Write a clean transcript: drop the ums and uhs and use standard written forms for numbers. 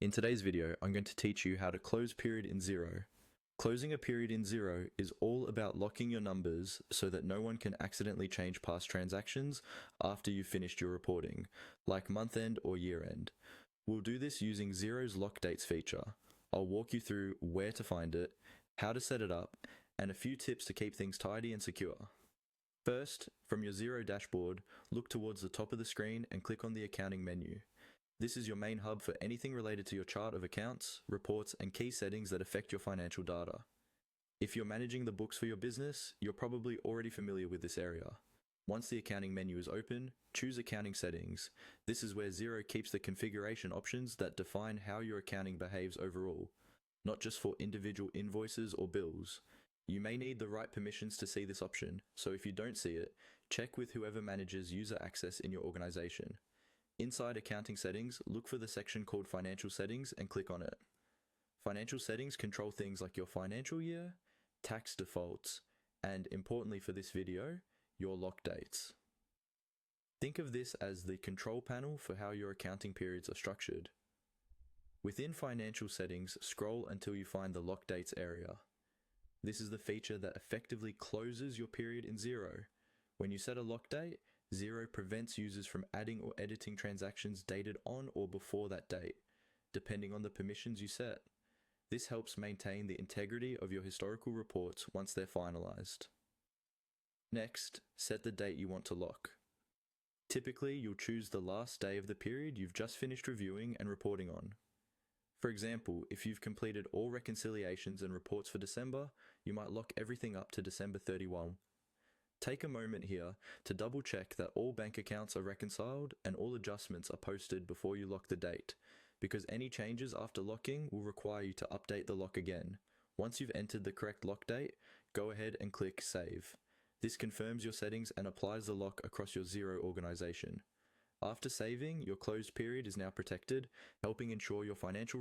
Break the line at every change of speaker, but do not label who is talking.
In today's video, I'm going to teach you how to close period in Xero. Closing a period in Xero is all about locking your numbers so that no one can accidentally change past transactions after you've finished your reporting, like month end or year end. We'll do this using Xero's lock dates feature. I'll walk you through where to find it, how to set it up, and a few tips to keep things tidy and secure. First, from your Xero dashboard, look towards the top of the screen and click on the accounting menu. This is your main hub for anything related to your chart of accounts, reports, and key settings that affect your financial data. If you're managing the books for your business, you're probably already familiar with this area. Once the accounting menu is open, choose Accounting Settings. This is where Xero keeps the configuration options that define how your accounting behaves overall, not just for individual invoices or bills. You may need the right permissions to see this option, so if you don't see it, check with whoever manages user access in your organization. Inside Accounting Settings, look for the section called Financial Settings and click on it. Financial settings control things like your financial year, tax defaults, and importantly for this video, your lock dates. Think of this as the control panel for how your accounting periods are structured. Within Financial Settings, scroll until you find the lock dates area. This is the feature that effectively closes your period in Xero. When you set a lock date, Xero prevents users from adding or editing transactions dated on or before that date, depending on the permissions you set. This helps maintain the integrity of your historical reports once they're finalized. Next, set the date you want to lock. Typically, you'll choose the last day of the period you've just finished reviewing and reporting on. For example, if you've completed all reconciliations and reports for December, you might lock everything up to December 31. Take a moment here to double check that all bank accounts are reconciled and all adjustments are posted before you lock the date, because any changes after locking will require you to update the lock again. Once you've entered the correct lock date, go ahead and click Save. This confirms your settings and applies the lock across your Xero organization. After saving, your closed period is now protected, helping ensure your financial